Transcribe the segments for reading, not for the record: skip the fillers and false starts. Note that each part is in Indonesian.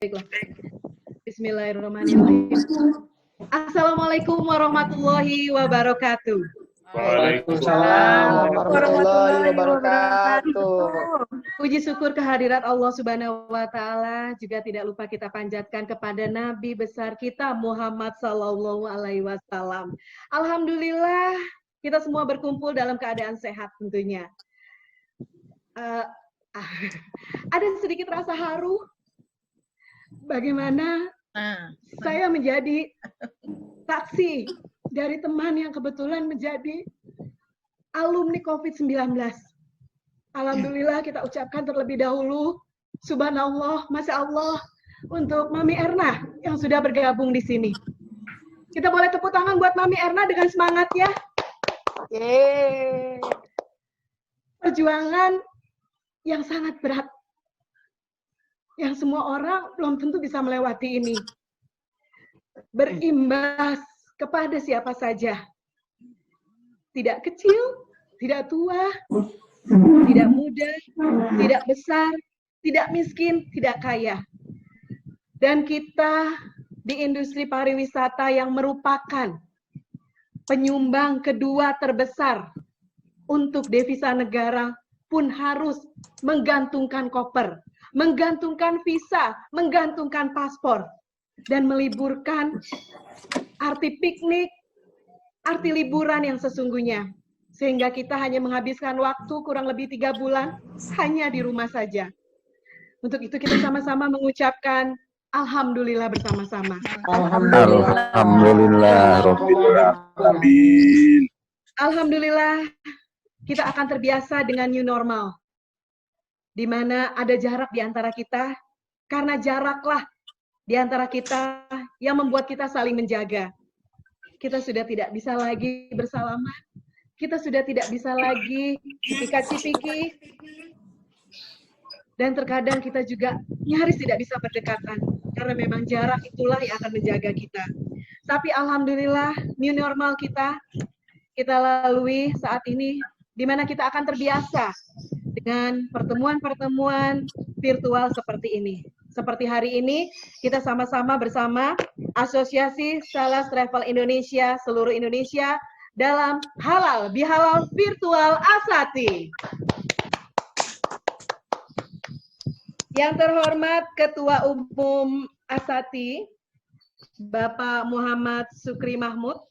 Baiklah. Bismillahirrahmanirrahim. Assalamualaikum warahmatullahi wabarakatuh. Waalaikumsalam warahmatullahi wabarakatuh. Puji syukur kehadirat Allah Subhanahu wa taala, juga tidak lupa kita panjatkan kepada Nabi besar kita Muhammad sallallahu alaihi wasallam. Alhamdulillah kita semua berkumpul dalam keadaan sehat tentunya. Ada sedikit rasa haru bagaimana saya menjadi saksi dari teman yang kebetulan menjadi alumni COVID-19. Alhamdulillah kita ucapkan terlebih dahulu, subhanallah, masya Allah, untuk Mami Erna yang sudah bergabung di sini. Kita boleh tepuk tangan buat Mami Erna dengan semangatnya. Yeay. Perjuangan yang sangat berat, yang semua orang belum tentu bisa melewati ini. Berimbas kepada siapa saja. Tidak kecil, tidak tua, tidak muda, tidak besar, tidak miskin, tidak kaya. Dan kita di industri pariwisata yang merupakan penyumbang kedua terbesar untuk devisa negara pun harus menggantungkan koper, menggantungkan visa, menggantungkan paspor, dan meliburkan arti piknik, arti liburan yang sesungguhnya. Sehingga kita hanya menghabiskan waktu kurang lebih 3 bulan hanya di rumah saja. Untuk itu kita sama-sama mengucapkan Alhamdulillah bersama-sama. Alhamdulillah Rabbil Alamin. Alhamdulillah kita akan terbiasa dengan new normal. Di mana ada jarak di antara kita, karena jaraklah di antara kita yang membuat kita saling menjaga. Kita sudah tidak bisa lagi bersalaman, kita sudah tidak bisa lagi cipika-cipiki, dan terkadang kita juga nyaris tidak bisa berdekatan, karena memang jarak itulah yang akan menjaga kita. Tapi alhamdulillah, new normal kita lalui saat ini, di mana kita akan terbiasa dengan pertemuan-pertemuan virtual seperti ini. Seperti hari ini, kita sama-sama bersama Asosiasi Salas Travel Indonesia, seluruh Indonesia, dalam Halal Bihalal Virtual Asati. Yang terhormat Ketua Umum Asati, Bapak Muhammad Sukri Mahmud.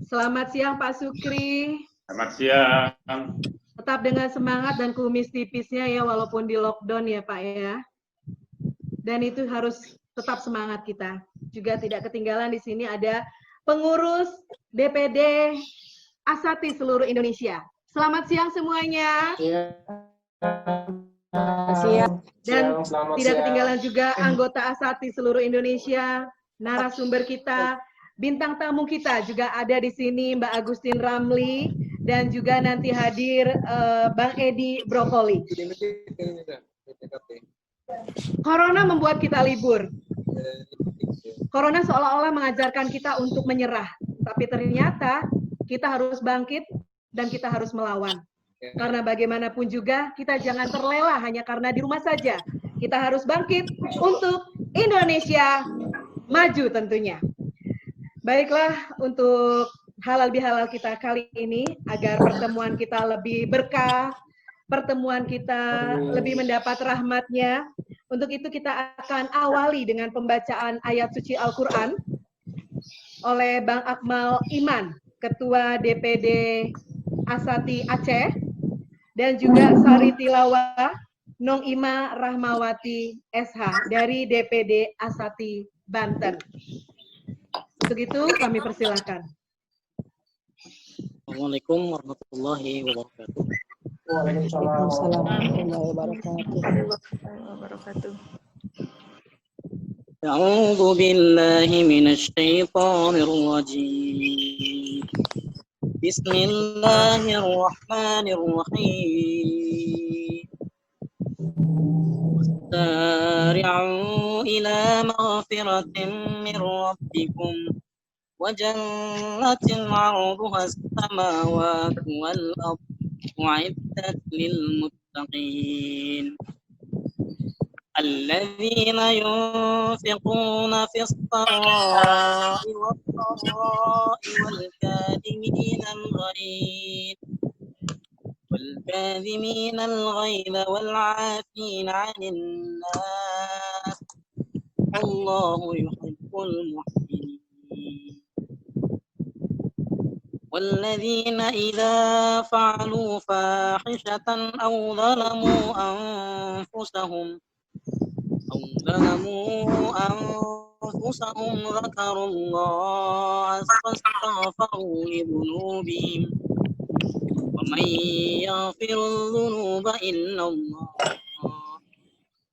Selamat siang Pak Sukri. Selamat siang. Tetap dengan semangat dan kumis tipisnya ya, walaupun di lockdown ya Pak ya. Dan itu harus tetap semangat kita. Juga tidak ketinggalan di sini ada pengurus DPD Asati seluruh Indonesia. Selamat siang semuanya. Siang. Dan tidak ketinggalan juga anggota Asati seluruh Indonesia, narasumber kita, bintang tamu kita juga ada di sini Mbak Agustin Ramli, dan juga nanti hadir Bang Edi Brokoli. Corona membuat kita libur. Corona seolah-olah mengajarkan kita untuk menyerah, tapi ternyata kita harus bangkit dan kita harus melawan. Karena bagaimanapun juga kita jangan terlena hanya karena di rumah saja. Kita harus bangkit untuk Indonesia maju tentunya. Baiklah, untuk halal bihalal kita kali ini, agar pertemuan kita lebih berkah, pertemuan kita lebih mendapat rahmatnya. Untuk itu kita akan awali dengan pembacaan ayat suci Al-Quran oleh Bang Akmal Iman, Ketua DPD Asati Aceh, dan juga Sari Tilawah Nong Ima Rahmawati SH dari DPD Asati Banten. Untuk itu kami persilakan. Assalamualaikum warahmatullahi wabarakatuh. Waalaikumsalam warahmatullahi wabarakatuh. A'udzu billahi minasy syaithanir rajim. Bismillahirrahmanirrahim. Sari'u ila maghfiratin min rabbikum wa jannatin 'arduha as-samawati wal ardh u'iddat lil muttaqin. الذين ينفقون في السراء والضراء والكاظمين الغيظ والعافين عن الناس والله يحب المحسنين والذين إذا فعلوا فاحشة أو ظلموا أنفسهم ذكروا الله فاستغفروا لذنوبهم ومن يغفر الذنوب إلا الله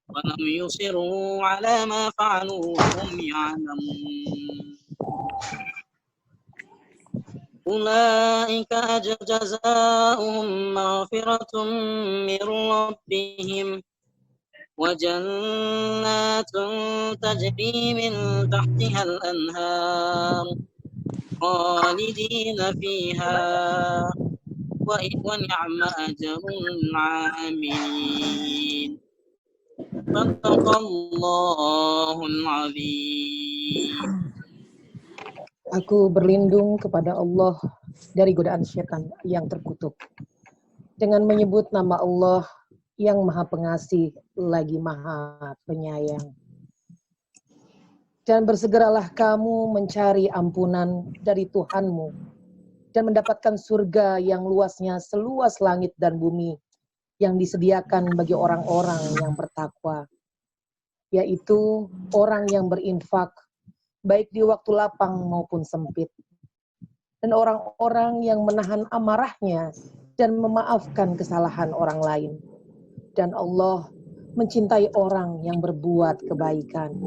ولم يصروا على ما فعلوا وهم يعلمون أولئك جزاؤهم مغفرة من ربهم وجنات تجري من تحتها الأنهار خالدين فيها ونعم أجر العاملين صدق الله العظيم. Aku berlindung kepada Allah dari godaan syaitan yang terkutuk dengan menyebut nama Allah yang Maha Pengasih lagi Maha Penyayang. Dan bersegeralah kamu mencari ampunan dari Tuhanmu dan mendapatkan surga yang luasnya seluas langit dan bumi yang disediakan bagi orang-orang yang bertakwa, yaitu orang yang berinfak baik di waktu lapang maupun sempit, dan orang-orang yang menahan amarahnya dan memaafkan kesalahan orang lain. Dan Allah mencintai orang yang berbuat kebaikan.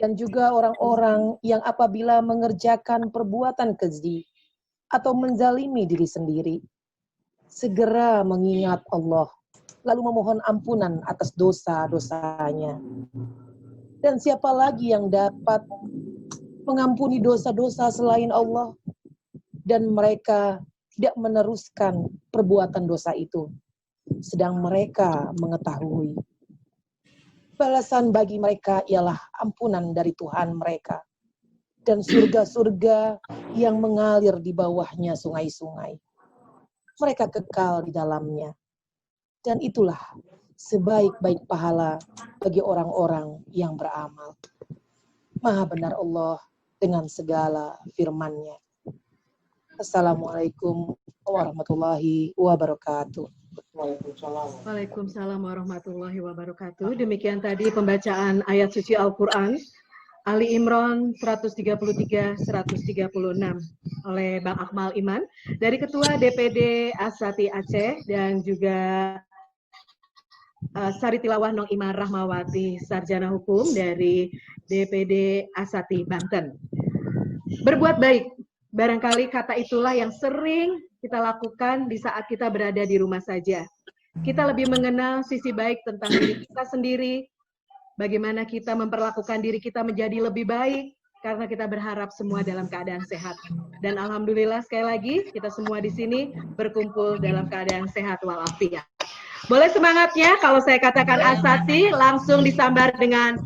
Dan juga orang-orang yang apabila mengerjakan perbuatan keji atau menzalimi diri sendiri, segera mengingat Allah, lalu memohon ampunan atas dosa-dosanya. Dan siapa lagi yang dapat mengampuni dosa-dosa selain Allah? Dan mereka tidak meneruskan perbuatan dosa itu, sedang mereka mengetahui. Balasan bagi mereka ialah ampunan dari Tuhan mereka, dan surga-surga yang mengalir di bawahnya sungai-sungai. Mereka kekal di dalamnya. Dan itulah sebaik-baik pahala bagi orang-orang yang beramal. Maha benar Allah dengan segala firman-Nya. Assalamualaikum warahmatullahi wabarakatuh. Waalaikumsalam warahmatullahi wabarakatuh. Demikian tadi pembacaan ayat suci Al-Quran Ali Imran 133-136 oleh Bang Akmal Iman dari Ketua DPD Asati Aceh dan juga Sari Tilawah Nong Iman Rahmawati Sarjana Hukum dari DPD Asati Banten. Berbuat baik, barangkali kata itulah yang sering kita lakukan di saat kita berada di rumah saja. Kita lebih mengenal sisi baik tentang diri kita sendiri, bagaimana kita memperlakukan diri kita menjadi lebih baik, karena kita berharap semua dalam keadaan sehat. Dan alhamdulillah sekali lagi kita semua di sini berkumpul dalam keadaan sehat walafiat. Boleh semangatnya kalau saya katakan Asati langsung disambar dengan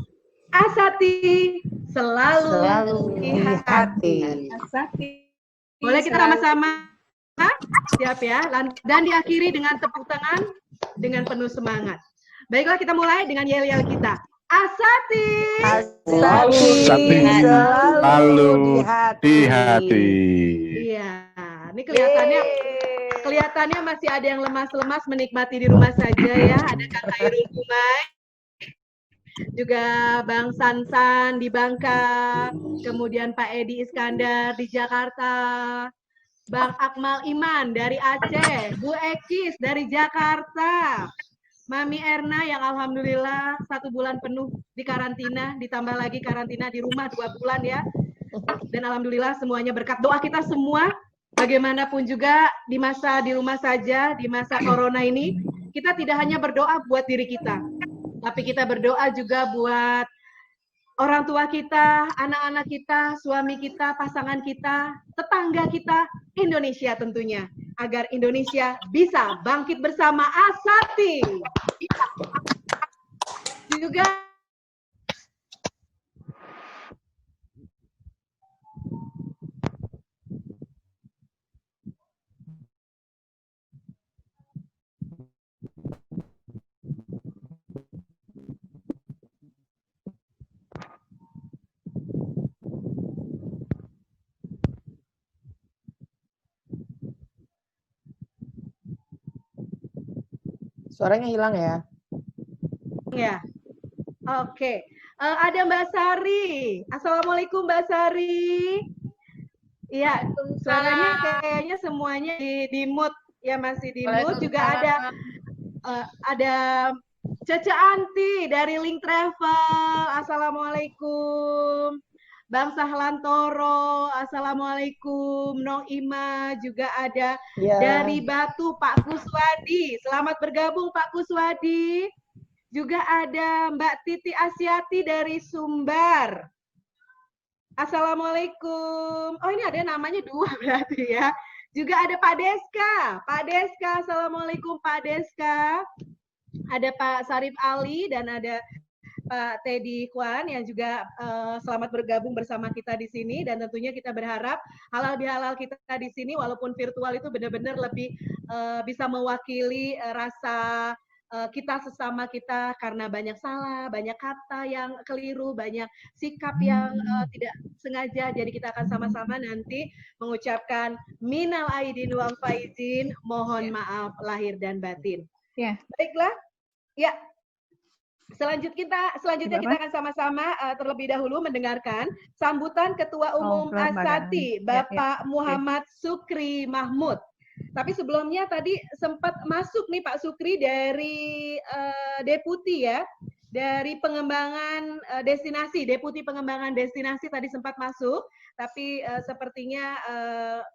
Asati selalu di hati. Asati. Boleh kita sama-sama? Siap ya. Dan diakhiri dengan tepuk tangan dengan penuh semangat. Baiklah, kita mulai dengan yel-yel kita. Asati selalu di hati. Iya, ini kelihatannya masih ada yang lemas-lemas menikmati di rumah saja ya. Ada Kang Khairul Kumai, juga Bang Sansan di Bangka, kemudian Pak Edi Iskandar di Jakarta, Bang Akmal Iman dari Aceh, Bu Ekis dari Jakarta, Mami Erna yang alhamdulillah 1 bulan penuh di karantina, ditambah lagi karantina di rumah 2 bulan ya. Dan alhamdulillah semuanya berkat doa kita semua, bagaimanapun juga di masa di rumah saja, di masa corona ini, kita tidak hanya berdoa buat diri kita, tapi kita berdoa juga buat orang tua kita, anak-anak kita, suami kita, pasangan kita, tetangga kita, Indonesia tentunya. Agar Indonesia bisa bangkit bersama Asati. juga Suaranya hilang ya. ya. Oke. Ada Mbak Sari. Assalamualaikum Mbak Sari. Iya, suaranya kayaknya semuanya di mute ya, masih di mute. Juga ada Cece Anti dari Link Travel. Assalamualaikum. Bang Sahlan Toro, Assalamualaikum. Nong Ima juga ada dari Batu, Pak Kuswadi. Selamat bergabung Pak Kuswadi. Juga ada Mbak Titi Asyati dari Sumbar. Assalamualaikum. Oh, ini ada namanya 2 berarti ya. Juga ada Pak Deska. Pak Deska, Assalamualaikum Pak Deska. Ada Pak Sarif Ali dan ada Pak Teddy Kwan yang juga selamat bergabung bersama kita di sini, dan tentunya kita berharap halal bihalal kita di sini walaupun virtual itu benar-benar lebih bisa mewakili rasa kita sesama kita, karena banyak salah, banyak kata yang keliru, banyak sikap yang tidak sengaja. Jadi kita akan sama-sama nanti mengucapkan minal aidin wal faizin, mohon maaf lahir dan batin. Ya. Baiklah. Ya. Selanjutnya kita akan sama-sama terlebih dahulu mendengarkan sambutan Ketua Umum Asati, Bapak Muhammad Sukri Mahmud. Tapi sebelumnya tadi sempat masuk nih Pak Sukri dari Deputi ya, dari pengembangan destinasi, Deputi Pengembangan Destinasi tadi sempat masuk, tapi sepertinya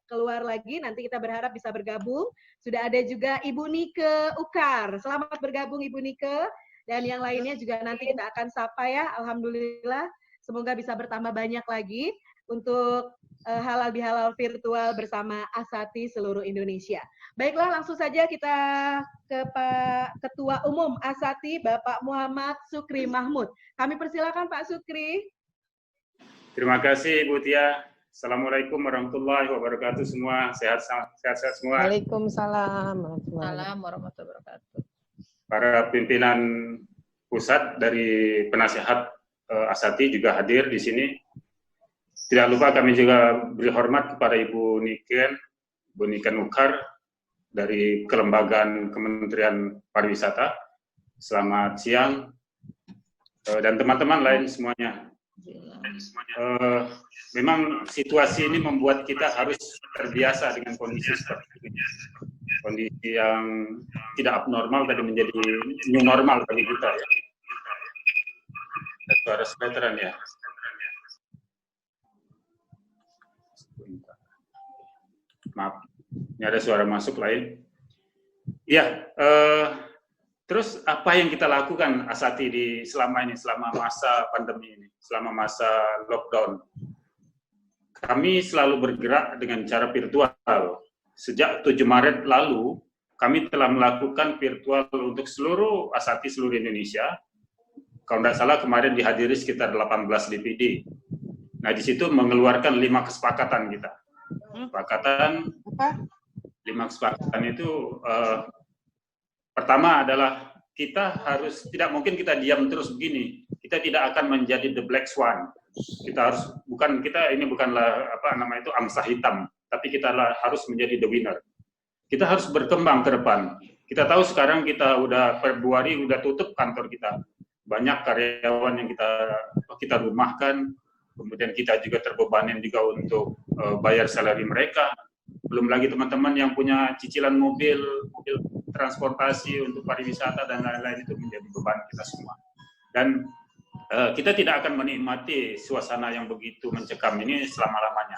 keluar lagi. Nanti kita berharap bisa bergabung. Sudah ada juga Ibu Nike Ukar. Selamat bergabung Ibu Nike. Dan yang lainnya juga nanti kita akan sapa ya. Alhamdulillah, semoga bisa bertambah banyak lagi untuk halal bihalal virtual bersama Asati seluruh Indonesia. Baiklah, langsung saja kita ke Pak Ketua Umum Asati, Bapak Muhammad Sukri Mahmud. Kami persilakan Pak Sukri. Terima kasih Bu Tia. Assalamualaikum warahmatullahi wabarakatuh semua. Sehat semua. Waalaikumsalam warahmatullahi wabarakatuh. Para pimpinan pusat dari penasehat Asati juga hadir di sini. Tidak lupa kami juga beri hormat kepada Ibu Niken Ukar dari Kelembagaan Kementerian Pariwisata. Selamat siang dan teman-teman lain semuanya. Memang situasi ini membuat kita harus terbiasa dengan kondisi seperti ini. Kondisi yang tidak abnormal tadi menjadi new normal bagi kita ya. Suara semeteran ya. Maaf, ini ada suara masuk lain. Ya, terus apa yang kita lakukan Asati selama masa pandemi ini, selama masa lockdown? Kami selalu bergerak dengan cara virtual. Sejak 7 Maret lalu, kami telah melakukan virtual untuk seluruh Asati seluruh Indonesia. Kalau tidak salah kemarin dihadiri sekitar 18 DPD. Nah, di situ mengeluarkan 5 kesepakatan kita. Lima kesepakatan itu pertama adalah tidak mungkin kita diam terus begini. Kita tidak akan menjadi the black swan. Ini bukanlah angsa hitam, tapi kita harus menjadi the winner. Kita harus berkembang ke depan. Kita tahu sekarang kita udah Februari udah tutup kantor kita. Banyak karyawan yang kita rumahkan, kemudian kita juga terbebanin juga untuk bayar salary mereka. Belum lagi teman-teman yang punya cicilan mobil transportasi untuk pariwisata dan lain-lain, itu menjadi beban kita semua. Dan kita tidak akan menikmati suasana yang begitu mencekam ini selama-lamanya.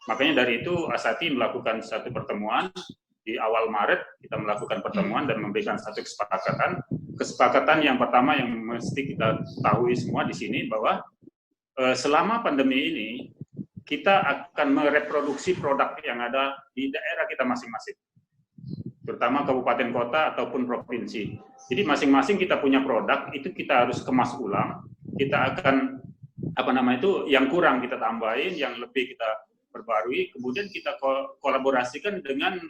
Makanya dari itu Asati melakukan satu pertemuan di awal Maret. Kita melakukan pertemuan dan memberikan satu kesepakatan. Kesepakatan yang pertama yang mesti kita ketahui semua di sini bahwa selama pandemi ini kita akan mereproduksi produk yang ada di daerah kita masing-masing. terutama kabupaten kota ataupun provinsi. Jadi masing-masing kita punya produk, itu kita harus kemas ulang, kita akan yang kurang kita tambahin, yang lebih kita perbarui, kemudian kita kolaborasikan dengan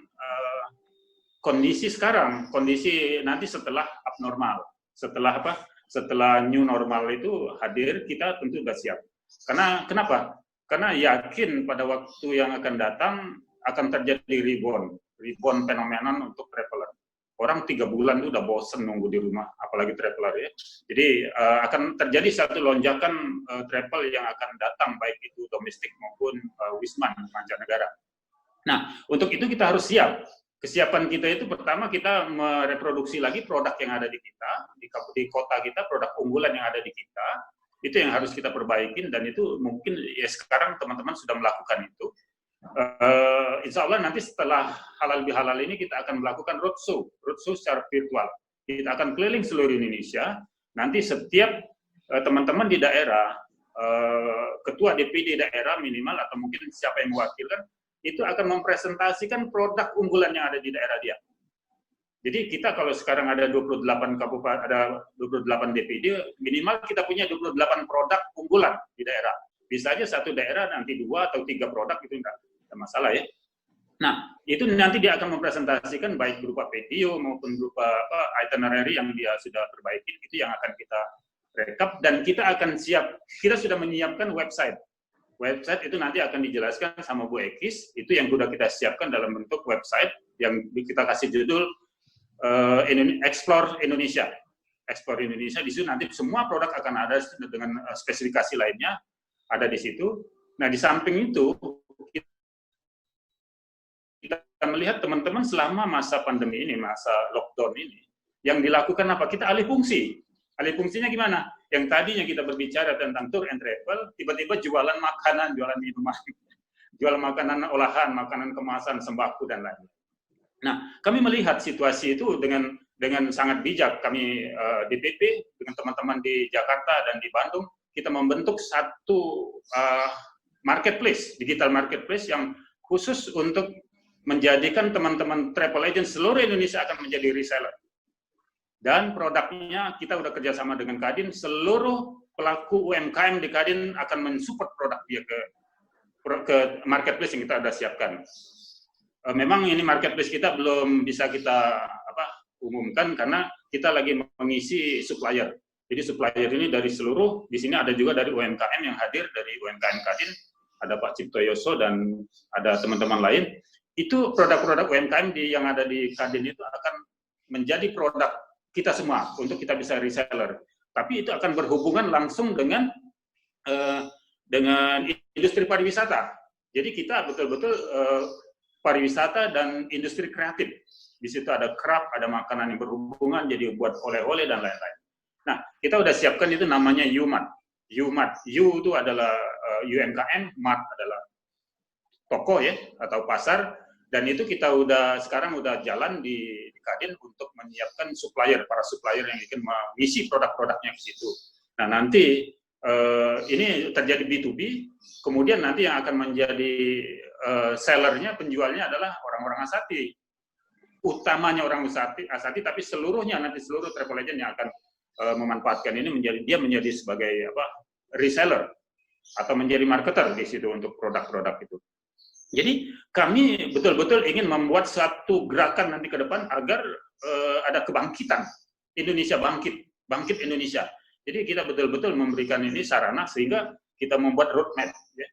kondisi sekarang, kondisi nanti setelah abnormal, setelah new normal itu hadir, kita tentu sudah siap. Karena kenapa? Karena yakin pada waktu yang akan datang akan terjadi rebound fenomenon untuk traveler. Orang 3 bulan itu udah bosen nunggu di rumah, apalagi traveler ya. Jadi akan terjadi satu lonjakan travel yang akan datang, baik itu domestik maupun wisman mancanegara. Nah, untuk itu kita harus siap. Kesiapan kita itu pertama kita mereproduksi lagi produk yang ada di kita, di kota kita, produk unggulan yang ada di kita, itu yang harus kita perbaikin, dan itu mungkin ya sekarang teman-teman sudah melakukan itu. Insya Allah nanti setelah halal bihalal ini kita akan melakukan roadshow secara virtual. Kita akan keliling seluruh Indonesia. Nanti setiap teman-teman di daerah, ketua DPD daerah minimal atau mungkin siapa yang mewakilkan, itu akan mempresentasikan produk unggulan yang ada di daerah dia. Jadi kita kalau sekarang ada 28 kabupaten, ada 28 DPD, minimal kita punya 28 produk unggulan di daerah. Bisa aja satu daerah nanti 2 atau 3 produk, itu enggak ada masalah ya. Nah, itu nanti dia akan mempresentasikan baik berupa video maupun berupa itinerary yang dia sudah perbaiki, itu yang akan kita rekap, dan kita akan siap, kita sudah menyiapkan website. Website itu nanti akan dijelaskan sama Bu Ekis, itu yang sudah kita siapkan dalam bentuk website yang kita kasih judul Explore Indonesia. Explore Indonesia, di situ nanti semua produk akan ada dengan spesifikasi lainnya, ada di situ. Nah, di samping itu, kita melihat teman-teman selama masa pandemi ini, masa lockdown ini, yang dilakukan apa? Kita alih fungsi. Alih fungsinya gimana? Yang tadinya kita berbicara tentang tour and travel, tiba-tiba jualan makanan, jualan minuman, jual makanan olahan, makanan kemasan, sembako, dan lain-lain. Nah, kami melihat situasi itu dengan sangat bijak. Kami DPP dengan teman-teman di Jakarta dan di Bandung, kita membentuk satu marketplace, digital marketplace yang khusus untuk menjadikan teman-teman travel agent seluruh Indonesia akan menjadi reseller. Dan produknya kita udah kerjasama dengan Kadin, seluruh pelaku UMKM di Kadin akan mensupport produk dia ke marketplace yang kita udah siapkan. Memang ini marketplace kita belum bisa kita umumkan karena kita lagi mengisi supplier. Jadi supplier ini dari seluruh, di sini ada juga dari UMKM yang hadir dari UMKM Kadin, ada Pak Cipto Yoso dan ada teman-teman lain. Itu produk-produk UMKM yang ada di Kadin itu akan menjadi produk kita semua untuk kita bisa reseller. Tapi itu akan berhubungan langsung dengan industri pariwisata. Jadi kita betul-betul pariwisata dan industri kreatif. Di situ ada craft, ada makanan yang berhubungan, jadi buat oleh-oleh dan lain-lain. Nah, kita udah siapkan itu namanya UMAT. U itu adalah UMKM, MAT adalah toko ya atau pasar, dan itu kita sekarang udah jalan di Kadin untuk menyiapkan para supplier yang ingin mengisi produk-produknya ke situ. Nah, nanti ini terjadi B2B, kemudian nanti yang akan menjadi sellernya, penjualnya adalah orang-orang Asati. Utamanya orang Asati, tapi seluruhnya nanti seluruh travel agent yang akan memanfaatkan ini menjadi sebagai reseller atau menjadi marketer di situ untuk produk-produk itu. Jadi kami betul-betul ingin membuat satu gerakan nanti ke depan agar ada kebangkitan Indonesia, bangkit Indonesia. Jadi kita betul-betul memberikan ini sarana sehingga kita membuat roadmap. Ya.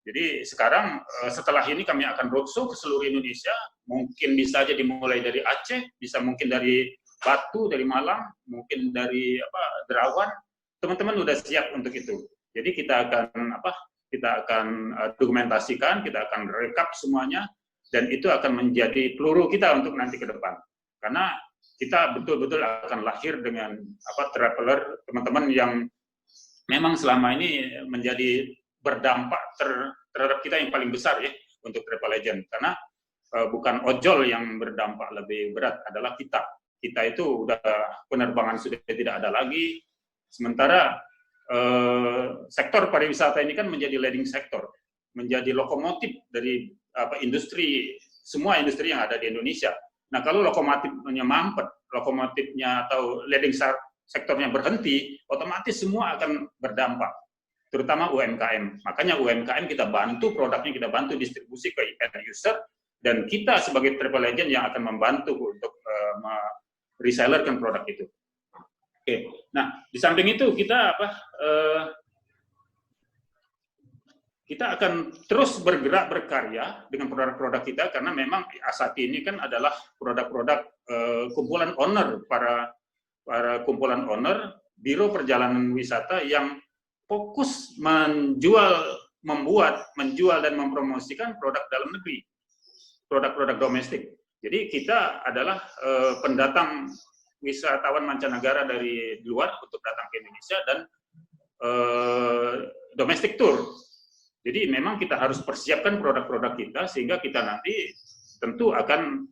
Jadi sekarang setelah ini kami akan roadshow ke seluruh Indonesia, mungkin bisa aja dimulai dari Aceh, bisa mungkin dari Batu, dari Malang, mungkin dari Derawan. Teman-teman udah siap untuk itu. Jadi kita akan dokumentasikan, kita akan rekap semuanya, dan itu akan menjadi peluru kita untuk nanti ke depan. Karena kita betul-betul akan lahir dengan traveler, teman-teman yang memang selama ini menjadi berdampak terhadap kita yang paling besar ya untuk travel agent. Karena bukan ojol yang berdampak lebih berat, adalah kita. Kita itu udah penerbangan sudah tidak ada lagi, sementara sektor pariwisata ini kan menjadi leading sektor, menjadi lokomotif dari industri, semua industri yang ada di Indonesia. Nah, kalau lokomotifnya mampet, lokomotifnya atau leading sektornya berhenti, otomatis semua akan berdampak, terutama UMKM. Makanya UMKM kita bantu produknya, kita bantu distribusi ke end user, dan kita sebagai travel agent yang akan membantu untuk resellerkan produk itu. Oke, nah di samping itu kita kita akan terus bergerak berkarya dengan produk-produk kita, karena memang Asati ini kan adalah produk-produk kumpulan owner, para kumpulan owner biro perjalanan wisata yang fokus menjual dan mempromosikan produk dalam negeri, produk-produk domestik. Jadi kita adalah pendatang wisatawan mancanegara dari luar untuk datang ke Indonesia dan domestic tour. Jadi memang kita harus persiapkan produk-produk kita sehingga kita nanti tentu akan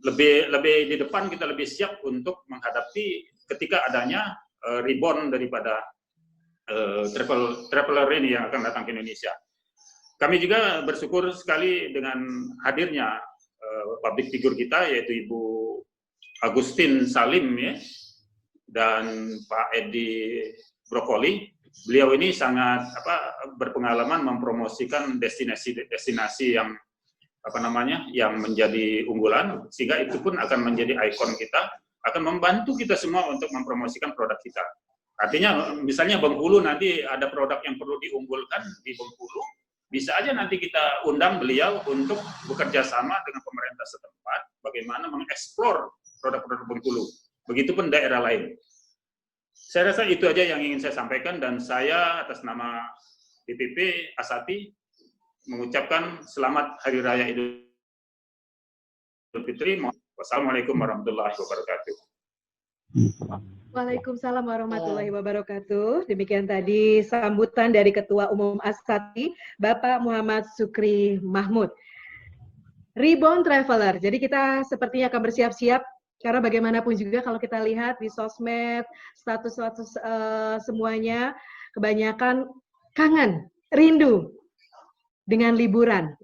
lebih di depan, kita lebih siap untuk menghadapi ketika adanya rebound daripada traveler ini yang akan datang ke Indonesia. Kami juga bersyukur sekali dengan hadirnya public figure kita, yaitu Ibu Agustin Salim ya, dan Pak Edi Brokoli. Beliau ini sangat berpengalaman mempromosikan destinasi yang yang menjadi unggulan, sehingga itu pun akan menjadi ikon kita, akan membantu kita semua untuk mempromosikan produk kita. Artinya misalnya Bengkulu nanti ada produk yang perlu diunggulkan di Bengkulu, bisa aja nanti kita undang beliau untuk bekerja sama dengan pemerintah setempat bagaimana mengeksplor produk-produk Bengkulu. Begitupun daerah lain. Saya rasa itu aja yang ingin saya sampaikan, dan saya atas nama DPP Asati mengucapkan selamat Hari Raya Idul Fitri. Wassalamualaikum warahmatullahi wabarakatuh. Waalaikumsalam warahmatullahi wabarakatuh. Demikian tadi sambutan dari Ketua Umum Asati, Bapak Muhammad Sukri Mahmud. Rebound Traveler. Jadi kita sepertinya akan bersiap-siap, karena bagaimanapun juga kalau kita lihat di sosmed, status-status semuanya, kebanyakan kangen, rindu dengan liburan,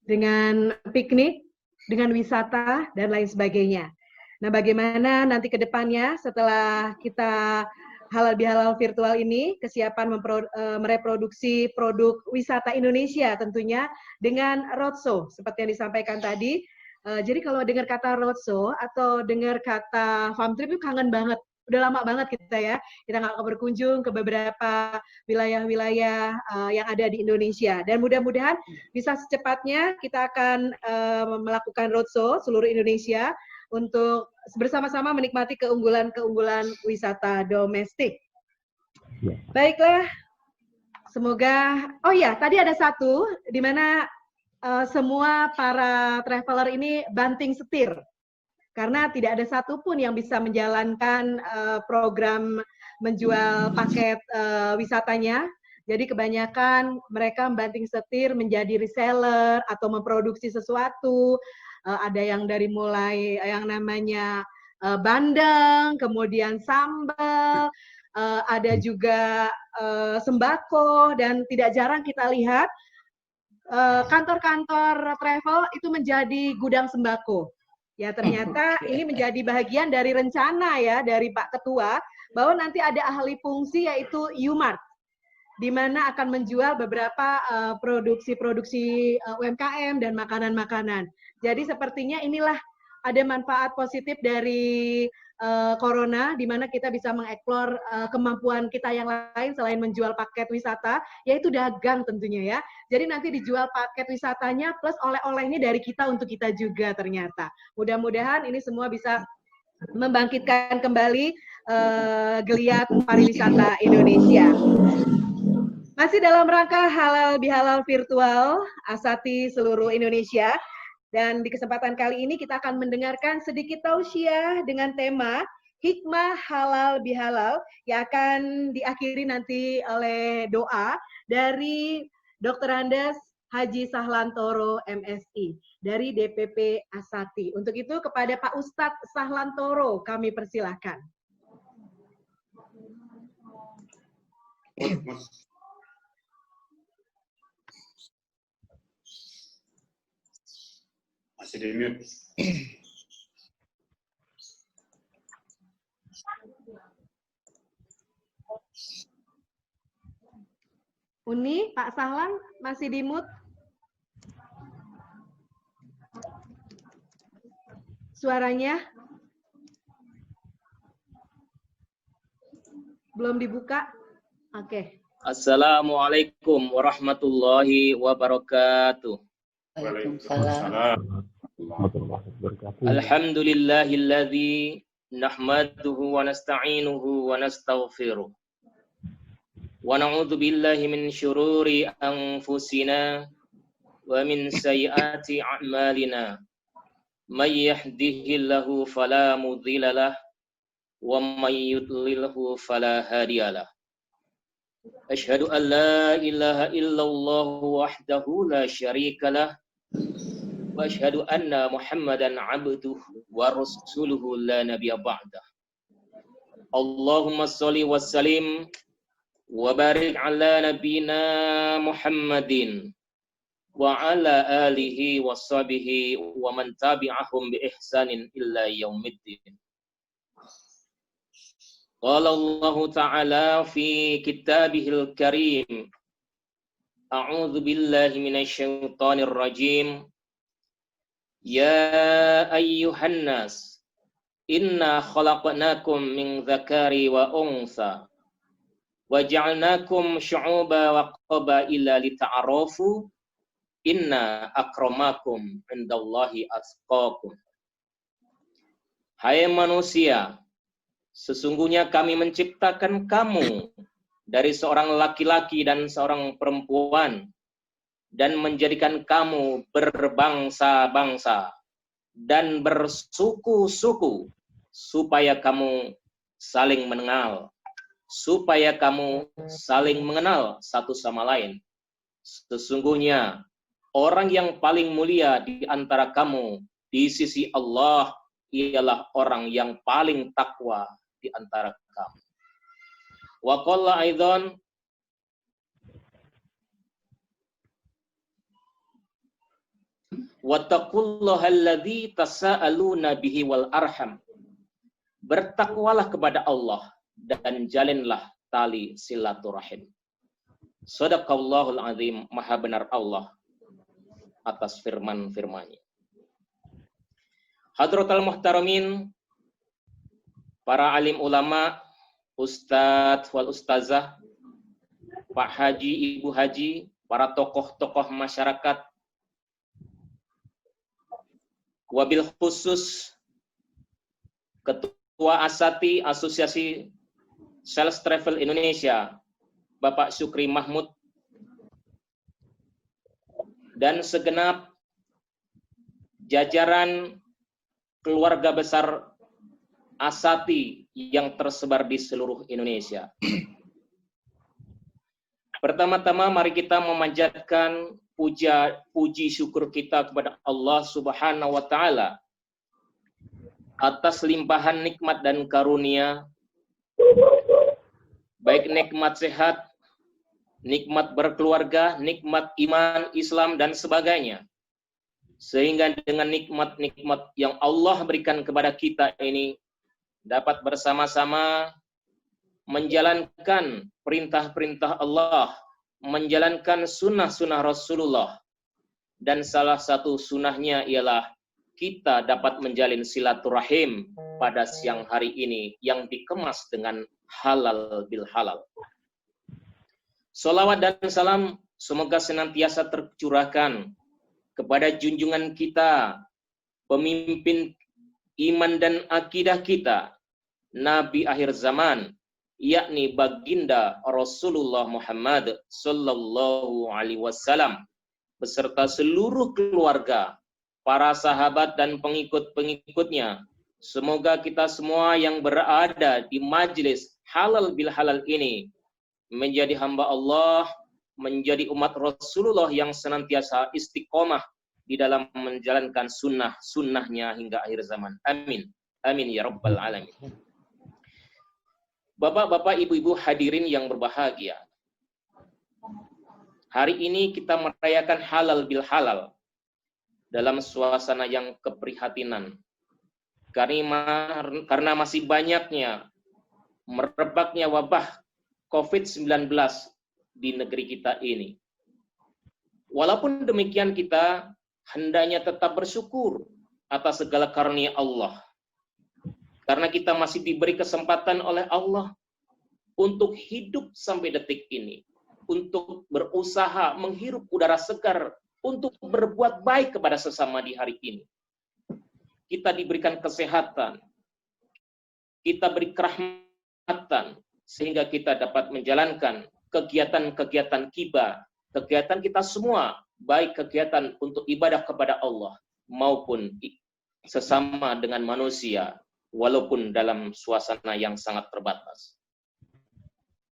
dengan piknik, dengan wisata, dan lain sebagainya. Nah, bagaimana nanti ke depannya setelah kita halal bihalal virtual ini, kesiapan mereproduksi produk wisata Indonesia tentunya dengan roadshow, seperti yang disampaikan tadi. Jadi kalau dengar kata roadshow atau dengar kata farm trip itu kangen banget. Udah lama banget kita nggak berkunjung ke beberapa wilayah-wilayah yang ada di Indonesia. Dan mudah-mudahan bisa secepatnya kita akan melakukan roadshow seluruh Indonesia untuk bersama-sama menikmati keunggulan-keunggulan wisata domestik. Baiklah, semoga, tadi ada satu di mana semua para traveler ini banting setir, karena tidak ada satupun yang bisa menjalankan program menjual paket wisatanya. Jadi kebanyakan mereka banting setir menjadi reseller atau memproduksi sesuatu. Ada yang dari mulai yang namanya bandeng, kemudian sambal, ada juga sembako, dan tidak jarang kita lihat kantor-kantor travel itu menjadi gudang sembako. Ya, ternyata ini menjadi bagian dari rencana dari Pak Ketua, bahwa nanti ada ahli fungsi yaitu U-Mart, di mana akan menjual beberapa produksi-produksi UMKM dan makanan-makanan. Jadi sepertinya inilah ada manfaat positif dari corona, di mana kita bisa mengeksplor kemampuan kita yang lain selain menjual paket wisata, yaitu dagang tentunya ya. Jadi nanti dijual paket wisatanya plus oleh-olehnya dari kita untuk kita juga ternyata. Mudah-mudahan ini semua bisa membangkitkan kembali geliat pariwisata Indonesia. Masih dalam rangka halal bihalal virtual Asati seluruh Indonesia. Dan di kesempatan kali ini kita akan mendengarkan sedikit tausiah dengan tema Hikmah Halal Bihalal yang akan diakhiri nanti oleh doa dari Dr. Andes Haji Sahlantoro MSI dari DPP Asati. Untuk itu kepada Pak Ustadz Sahlantoro kami persilahkan. Masih di mute. Uni, Pak Sahlan masih di mute. Suaranya belum dibuka. Oke. Assalamualaikum warahmatullahi wabarakatuh. Waalaikumsalam. Alhamdulillahilladzi nahmaduhu wa nasta'inuhu wa nastaghfiruh. Wa na'udzu billahi min syururi anfusina wa min sayyiati a'malina. May yahdihillahu fala mudhilla lahu wa may yudlilhu fala hadiyalah. Asyhadu an la ilaha illallah wahdahu la syarika lah wa asyhadu anna Muhammadan abduhu wa rasuluhu la nabiyya ba'dah. Allahumma shalli wa sallim wa barik ala nabiyyina Muhammadin wa ala alihi wa sahbihi wa man tabi'ahum bi ihsanin illa yaumiddin. Qala Allah Ta'ala fi kitabihil karim. A'udzu billahi minasy syaithanir rajim. Ya ayyuhan nas, inna khalaqnakum min dzakari wa untha wa ja'alnakum syu'uban wa qabaila lita'arafu. Inna akramakum indallahi atqakum. Hai manusia, sesungguhnya kami menciptakan kamu dari seorang laki-laki dan seorang perempuan dan menjadikan kamu berbangsa-bangsa dan bersuku-suku supaya kamu saling mengenal, satu sama lain. Sesungguhnya orang yang paling mulia di antara kamu di sisi Allah ialah orang yang paling takwa di antara kamu. Wa qala aidan wattaqullaha alladzi tasaaluna bihi wal arham. Bertakwalah kepada Allah dan jalinlah tali silaturahim. Shadaqallahul azim, maha benar Allah atas firman-firman-Nya. Hadratul muhtaramin, para alim ulama, ustadz wal ustazah, Pak Haji, Ibu Haji, para tokoh-tokoh masyarakat, wabil khusus Ketua Asati Asosiasi Sales Travel Indonesia, Bapak Syukri Mahmud, dan segenap jajaran keluarga besar Asati yang tersebar di seluruh Indonesia. Pertama-tama mari kita memanjatkan puji syukur kita kepada Allah Subhanahu wa taala atas limpahan nikmat dan karunia, baik nikmat sehat, nikmat berkeluarga, nikmat iman, Islam, dan sebagainya. Sehingga dengan nikmat-nikmat yang Allah berikan kepada kita ini, dapat bersama-sama menjalankan perintah-perintah Allah, menjalankan sunnah-sunnah Rasulullah. Dan salah satu sunnahnya ialah kita dapat menjalin silaturahim pada siang hari ini yang dikemas dengan halal bil halal. Salawat dan salam semoga senantiasa tercurahkan kepada junjungan kita, pemimpin iman dan akidah kita, Nabi akhir zaman, yakni baginda Rasulullah Muhammad sallallahu alaihi wasallam beserta seluruh keluarga, para sahabat dan pengikut-pengikutnya. Semoga kita semua yang berada di majelis halal bil halal ini menjadi hamba Allah, menjadi umat Rasulullah yang senantiasa istiqomah di dalam menjalankan sunnahnya hingga akhir zaman. Amin. Amin ya rabbal alamin. Bapak-bapak, ibu-ibu hadirin yang berbahagia. Hari ini kita merayakan halal bil halal. dalam suasana yang keprihatinan. Karena masih banyaknya merebaknya wabah COVID-19 di negeri kita ini. Walaupun demikian, kita hendaknya tetap bersyukur atas segala karunia Allah. Karena kita masih diberi kesempatan oleh Allah untuk hidup sampai detik ini. Untuk berusaha menghirup udara segar, untuk berbuat baik kepada sesama di hari ini. Kita diberikan kesehatan, kita beri kerahmatan, sehingga kita dapat menjalankan kegiatan-kegiatan kita, kegiatan kita semua, baik kegiatan untuk ibadah kepada Allah, maupun sesama dengan manusia, walaupun dalam suasana yang sangat terbatas.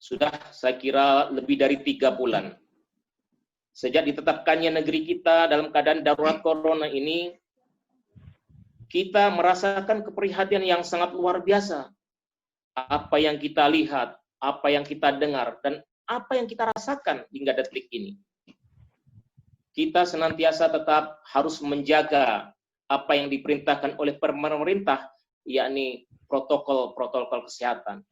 Sudah saya kira lebih dari 3 bulan. Sejak ditetapkannya negeri kita dalam keadaan darurat corona ini, kita merasakan keprihatinan yang sangat luar biasa. Apa yang kita lihat, apa yang kita dengar, dan apa yang kita rasakan hingga detik ini. Kita senantiasa tetap harus menjaga apa yang diperintahkan oleh pemerintah, yakni protokol kesehatan.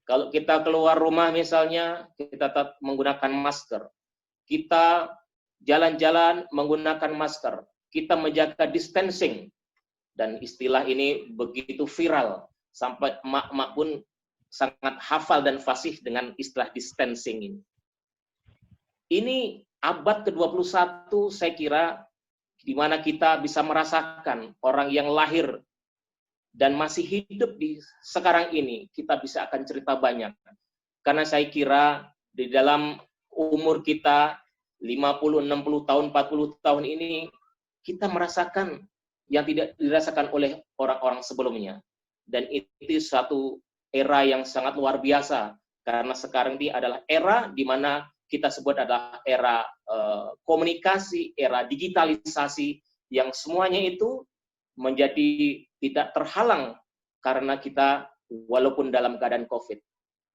Kalau kita keluar rumah misalnya, kita tetap menggunakan masker. Kita jalan-jalan menggunakan masker. Kita menjaga distancing, dan istilah ini begitu viral sampai emak-emak pun sangat hafal dan fasih dengan istilah distancing ini. Ini abad ke-21 saya kira, di mana kita bisa merasakan orang yang lahir dan masih hidup di sekarang ini, kita bisa akan cerita banyak. Karena saya kira di dalam umur kita 50, 60 tahun, 40 tahun ini, kita merasakan yang tidak dirasakan oleh orang-orang sebelumnya. Dan itu satu era yang sangat luar biasa, karena sekarang ini adalah era di mana kita sebut adalah era komunikasi, era digitalisasi, yang semuanya itu menjadi tidak terhalang karena kita walaupun dalam keadaan COVID.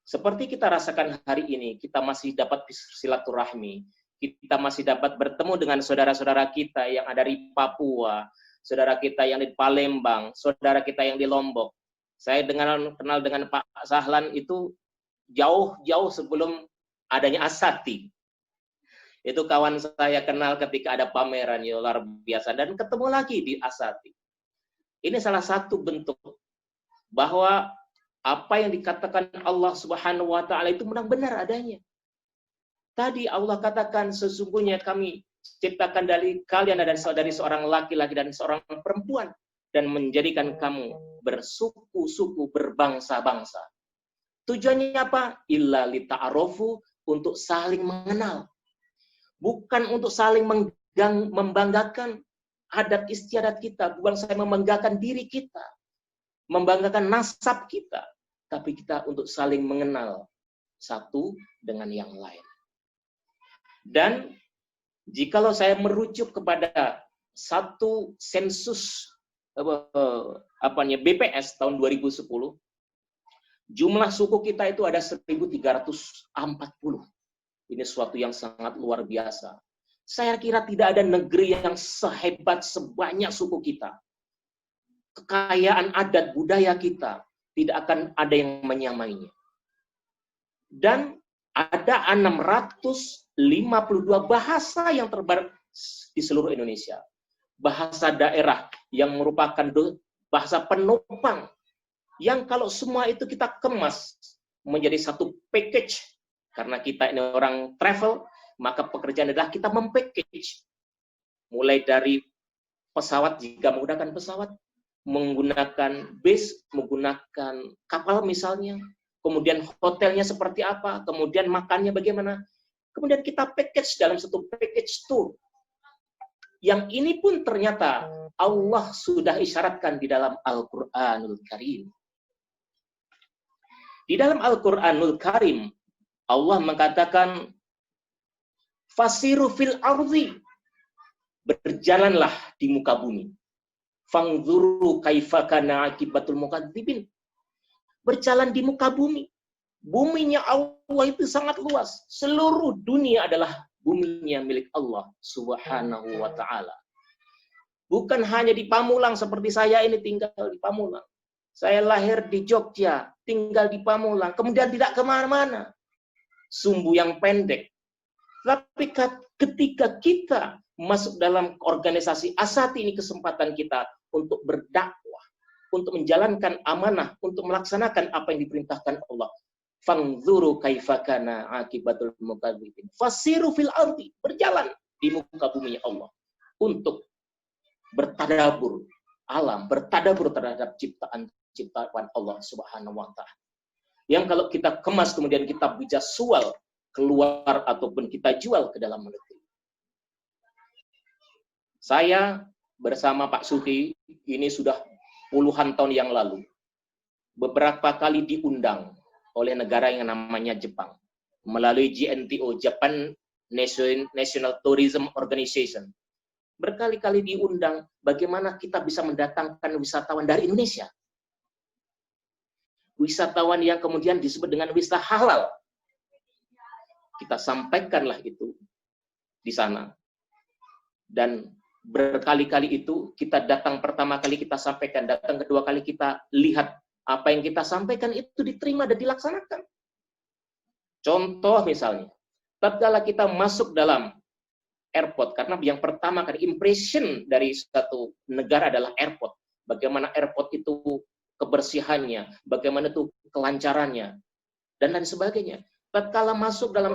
Seperti kita rasakan hari ini, kita masih dapat silaturahmi, kita masih dapat bertemu dengan saudara-saudara kita yang ada di Papua, saudara kita yang di Palembang, saudara kita yang di Lombok. Saya kenal dengan Pak Sahlan itu jauh-jauh sebelum adanya Asati. Itu kawan saya kenal ketika ada pameran, ya luar biasa. Dan ketemu lagi di Asati. Ini salah satu bentuk bahwa apa yang dikatakan Allah Subhanahu wa Ta'ala itu benar-benar adanya. Tadi Allah katakan, sesungguhnya kami ciptakan dari kalian dan dari seorang laki-laki dan seorang perempuan, dan menjadikan kamu bersuku-suku, berbangsa-bangsa. Tujuannya apa? Illa lita'arofu, untuk saling mengenal. Bukan untuk saling membanggakan adat istiadat kita, bukan saya membanggakan diri kita, membanggakan nasab kita, tapi kita untuk saling mengenal satu dengan yang lain. Dan jikalau saya merujuk kepada satu sensus BPS tahun 2010, jumlah suku kita itu ada 1.340. Ini suatu yang sangat luar biasa. Saya kira tidak ada negeri yang sehebat sebanyak suku kita. Kekayaan adat budaya kita tidak akan ada yang menyamainya. Dan ada 652 bahasa yang tersebar di seluruh Indonesia. Bahasa daerah yang merupakan bahasa penopang. Yang kalau semua itu kita kemas menjadi satu package. Karena kita ini orang travel, maka pekerjaan adalah kita mempackage. Mulai dari pesawat, jika menggunakan pesawat, menggunakan bis, menggunakan kapal misalnya, kemudian hotelnya seperti apa, kemudian makannya bagaimana, kemudian kita package dalam satu package tour. Yang ini pun ternyata Allah sudah isyaratkan di dalam Al-Quranul Karim. Di dalam Al-Quranul Karim, Allah mengatakan, fasiru fil ardi, berjalanlah di muka bumi. Fangzuru kaifa kana akibatul mukadzibin. Berjalan di muka bumi. Buminya Allah itu sangat luas. Seluruh dunia adalah buminya milik Allah Subhanahu wa Ta'ala. Bukan hanya di Pamulang seperti saya ini tinggal di Pamulang. Saya lahir di Jogja, tinggal di Pamulang, kemudian tidak kemana-mana. Sumbu yang pendek. Tapi ketika kita masuk dalam organisasi Asati, ini kesempatan kita untuk berdakwah, untuk menjalankan amanah, untuk melaksanakan apa yang diperintahkan Allah. Fangzuru kaifa kana akibatul mukadzibin. Fasiru fil ardi, berjalan di muka bumi Allah untuk bertadabur alam, bertadabur terhadap ciptaan Allah Subhanahu wa taala. Yang kalau kita kemas kemudian kita bisa sual keluar ataupun kita jual ke dalam negeri. Saya bersama Pak Suki ini sudah puluhan tahun yang lalu beberapa kali diundang oleh negara yang namanya Jepang melalui JNTO, Japan National Tourism Organization. Berkali-kali diundang bagaimana kita bisa mendatangkan wisatawan dari Indonesia. Wisatawan yang kemudian disebut dengan wisata halal. Kita sampaikanlah itu di sana. Dan berkali-kali itu kita datang pertama kali kita sampaikan, datang kedua kali kita lihat apa yang kita sampaikan itu diterima dan dilaksanakan. Contoh misalnya, tatkala kita masuk dalam airport, karena yang pertama kali impression dari satu negara adalah airport. Bagaimana airport itu kebersihannya, bagaimana itu kelancarannya, dan lain sebagainya. Tatkala masuk dalam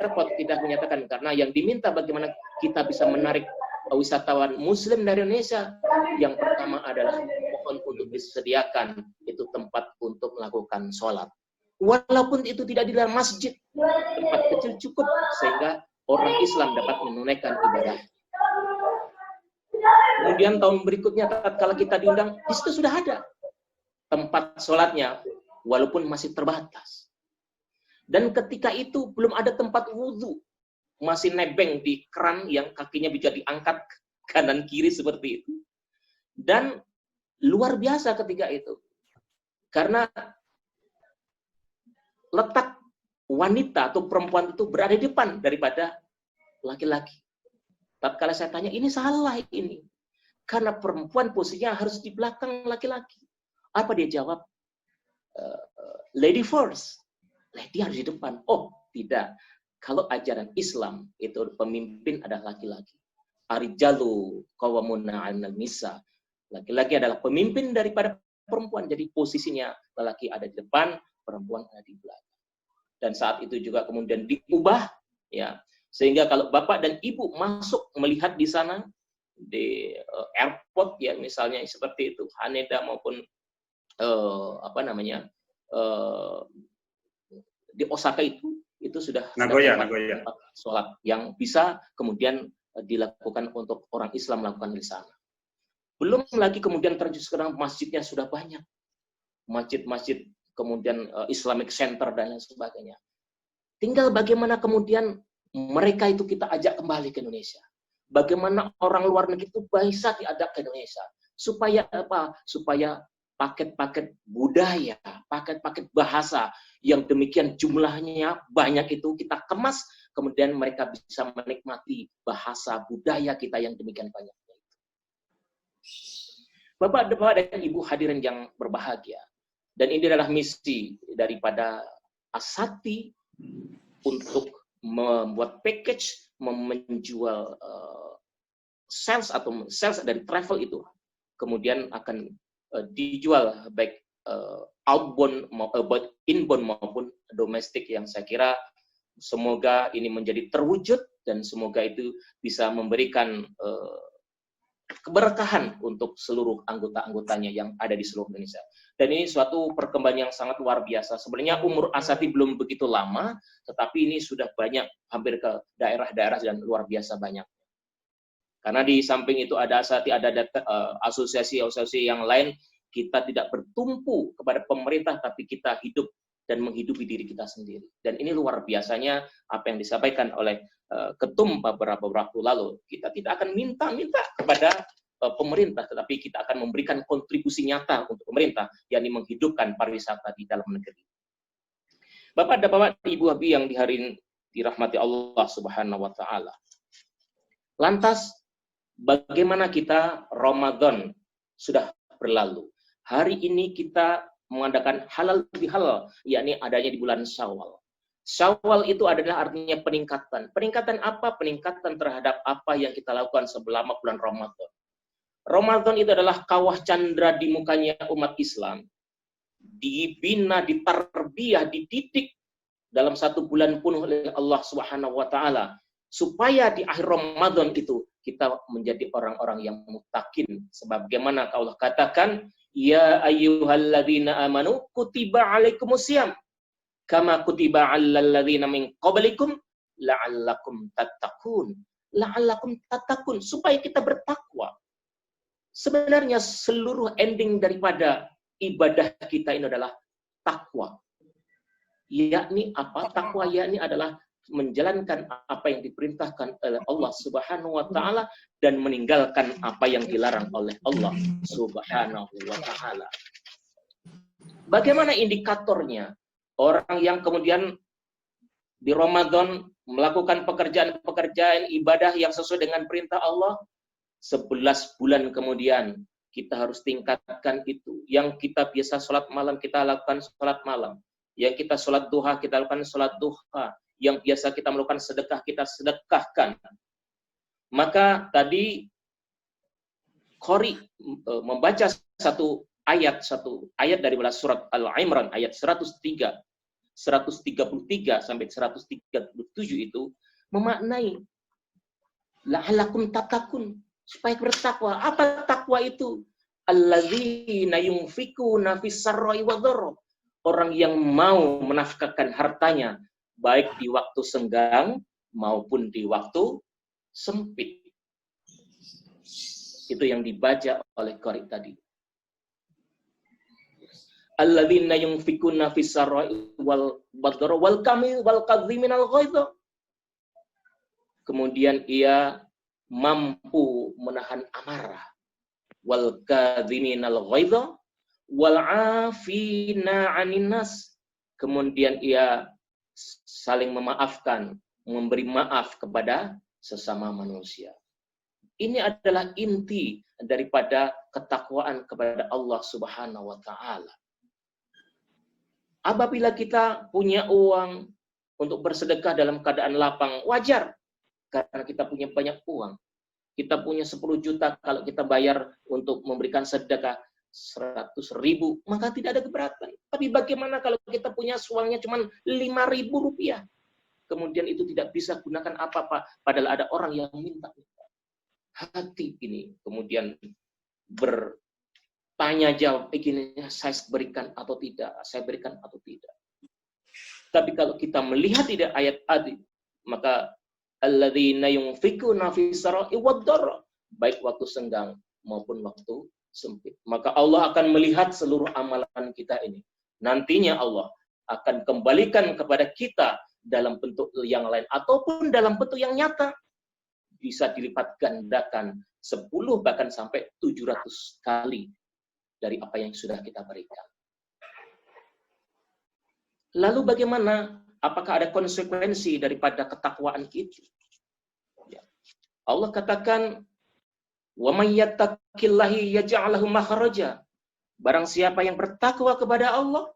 airport tidak menyatakan, karena yang diminta bagaimana kita bisa menarik wisatawan Muslim dari Indonesia. Yang pertama adalah mohon untuk disediakan itu tempat untuk melakukan sholat. Walaupun itu tidak di dalam masjid, tempat kecil cukup sehingga orang Islam dapat menunaikan ibadah. Kemudian tahun berikutnya tatkala kita diundang, di situ sudah ada tempat sholatnya, walaupun masih terbatas. Dan ketika itu belum ada tempat wudhu, masih nebeng di keran yang kakinya bisa diangkat kanan kiri seperti itu. Dan luar biasa ketika itu, karena letak wanita atau perempuan itu berada di depan daripada laki-laki. Tatkala saya tanya, ini salah ini. Karena perempuan posisinya harus di belakang laki-laki. Apa dia jawab? Lady first. Lady harus di depan. Oh, tidak. Kalau ajaran Islam, itu pemimpin adalah laki-laki. Arijalu qawwamuna 'alan nisa. Laki-laki adalah pemimpin daripada perempuan. Jadi posisinya laki ada di depan, perempuan ada di belakang. Dan saat itu juga kemudian diubah, ya, sehingga kalau bapak dan ibu masuk melihat di sana di airport, ya misalnya seperti itu Haneda maupun di Osaka itu sudah Nagoya. sholat yang bisa kemudian dilakukan untuk orang Islam melakukan di sana. Belum lagi kemudian sekarang masjidnya sudah banyak, masjid-masjid kemudian Islamic Center dan lain sebagainya. Tinggal bagaimana kemudian mereka itu kita ajak kembali ke Indonesia. Bagaimana orang luar negeri itu bisa diadap ke Indonesia. Supaya apa? Supaya paket-paket budaya, paket-paket bahasa yang demikian jumlahnya banyak itu kita kemas, kemudian mereka bisa menikmati bahasa budaya kita yang demikian banyak. Bapak dan Ibu hadirin yang berbahagia. Dan ini adalah misi daripada Asati untuk membuat package, menjual sales dari travel itu. Kemudian akan dijual baik outbound, inbound maupun domestik, yang saya kira semoga ini menjadi terwujud dan semoga itu bisa memberikan keberkahan untuk seluruh anggota-anggotanya yang ada di seluruh Indonesia. Dan ini suatu perkembangan yang sangat luar biasa. Sebenarnya umur Asati belum begitu lama, tetapi ini sudah banyak, hampir ke daerah-daerah dan luar biasa banyak. Karena di samping itu ada Asati, ada asosiasi-asosiasi yang lain, kita tidak bertumpu kepada pemerintah, tapi kita hidup dan menghidupi diri kita sendiri. Dan ini luar biasanya apa yang disampaikan oleh Ketum beberapa waktu lalu. Kita tidak akan minta-minta kepada pemerintah, tetapi kita akan memberikan kontribusi nyata untuk pemerintah, yakni menghidupkan pariwisata di dalam negeri. Bapak dan Bapak, Ibu Abi yang dirahmati Allah Subhanahu wa taala. Lantas bagaimana kita Ramadan sudah berlalu. Hari ini kita mengadakan halal bihalal, yakni adanya di bulan Syawal. Syawal itu adalah artinya peningkatan. Peningkatan apa? Peningkatan terhadap apa yang kita lakukan selama bulan Ramadan. Ramadan itu adalah kawah candra di mukanya umat Islam. Dibina, ditarbiyah, dididik dalam 1 bulan penuh oleh Allah Subhanahu wa taala, supaya di akhir Ramadan itu kita menjadi orang-orang yang muttaqin, sebagaimana Allah katakan, ya ayyuhalladzina amanu kutiba alaikumusiyam kama kutiba 'alal ladzina min qablikum la'allakum tattaqun. La'allakum tattaqun, supaya kita bertakwa. Sebenarnya seluruh ending daripada ibadah kita ini adalah takwa. Yakni apa? Takwa yakni adalah menjalankan apa yang diperintahkan oleh Allah Subhanahu wa taala dan meninggalkan apa yang dilarang oleh Allah Subhanahu wa taala. Bagaimana indikatornya? Orang yang kemudian di Ramadan melakukan pekerjaan-pekerjaan ibadah yang sesuai dengan perintah Allah, 11 bulan kemudian kita harus tingkatkan itu. Yang kita biasa sholat malam, kita lakukan sholat malam. Yang kita sholat duha, kita lakukan sholat duha. Yang biasa kita melakukan sedekah, kita sedekahkan. Maka tadi Qori membaca satu ayat dari surat Al-Imran, ayat 133 sampai 137 itu memaknai la'allakum tattaqun, supaya bertakwa. Apa takwa itu? Alladzina yunfikuna fis sarra'i wadh-dharra. Orang yang mau menafkahkan hartanya baik di waktu senggang maupun di waktu sempit. Itu yang dibaca oleh Qari tadi. Alladzina yunfikuna fis sarra'i wal-dharra wal kadhiminal ghaidha. Kemudian ia mampu menahan amarah. Wal kadhiminal ghaidha wal 'afina 'anil nas. Kemudian ia saling memaafkan, memberi maaf kepada sesama manusia. Ini adalah inti daripada ketakwaan kepada Allah Subhanahu wa taala. Apabila kita punya uang untuk bersedekah dalam keadaan lapang, wajar. Karena kita punya banyak uang. Kita punya 10 juta, kalau kita bayar untuk memberikan sedekah 100.000, maka tidak ada keberatan. Tapi bagaimana kalau kita punya uangnya cuma 5.000 rupiah? Kemudian itu tidak bisa gunakan apa-apa, padahal ada orang yang minta. Hati ini kemudian bertanya jawab, begini, saya berikan atau tidak, saya berikan atau tidak. Tapi kalau kita melihat tidak ayat tadi, maka alladzina yunfikuna fis sarra'i wad-dharra, baik waktu senggang maupun waktu sempit. Maka Allah akan melihat seluruh amalan kita ini. Nantinya Allah akan kembalikan kepada kita dalam bentuk yang lain ataupun dalam bentuk yang nyata. Bisa dilipat gandakan 10 bahkan sampai 700 kali dari apa yang sudah kita berikan. Lalu bagaimana? Apakah ada konsekuensi daripada ketakwaan itu? Ya. Allah katakan, "Wa may yattaqillahi yaj'al lahu makhraja." Barang siapa yang bertakwa kepada Allah,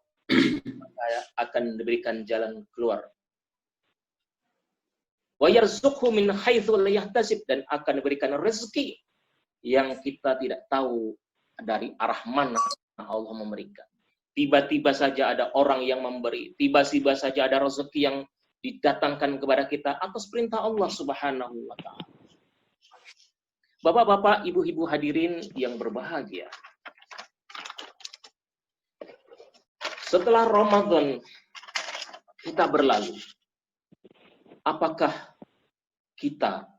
maka akan diberikan jalan keluar. Wa yarzuqhu min haitsu la yahtasib, dan akan diberikan rezeki yang kita tidak tahu dari arah mana Allah memberikan. Tiba-tiba saja ada orang yang memberi, tiba-tiba saja ada rezeki yang didatangkan kepada kita atas perintah Allah Subhanahu wa taala. Bapak-bapak, ibu-ibu hadirin yang berbahagia. Setelah Ramadan kita berlalu, apakah kita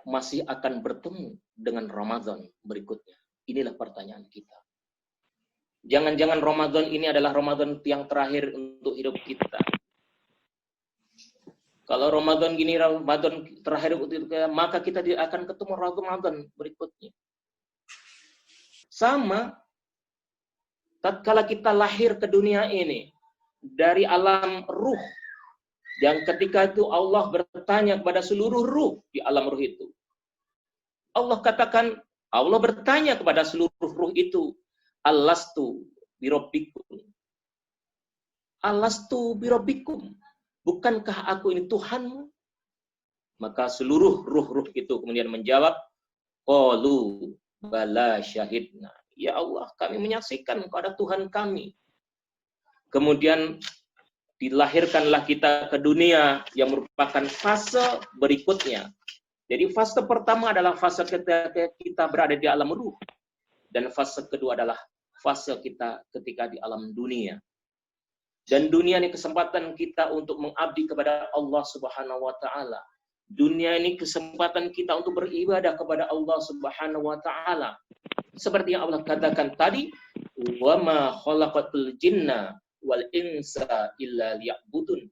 masih akan bertemu dengan Ramadan berikutnya? Inilah pertanyaan kita. Jangan-jangan Ramadan ini adalah Ramadan yang terakhir untuk hidup kita. Kalau Ramadan gini, Ramadan terakhir untuk kita, maka kita tidak akan ketemu Ramadan berikutnya. Sama, tatkala kita lahir ke dunia ini, dari alam ruh, yang ketika itu Allah bertanya kepada seluruh ruh di alam ruh itu, Allah katakan, Allah bertanya kepada seluruh ruh itu, Alastu birabbikum. Alastu birabbikum. Bukankah aku ini Tuhanmu? Maka seluruh ruh-ruh itu kemudian menjawab, qalu bala syahidna. Ya Allah, kami menyaksikan kepada Tuhan kami. Kemudian dilahirkanlah kita ke dunia yang merupakan fase berikutnya. Jadi fase pertama adalah fase ketika kita berada di alam ruh. Dan fase kedua adalah fase kita ketika di alam dunia. Dan dunia ini kesempatan kita untuk mengabdi kepada Allah Subhanahu wa taala. Dunia ini kesempatan kita untuk beribadah kepada Allah Subhanahu wa taala. Seperti yang Allah katakan tadi, wa ma khalaqatul jinna wal insa illa liya'budun.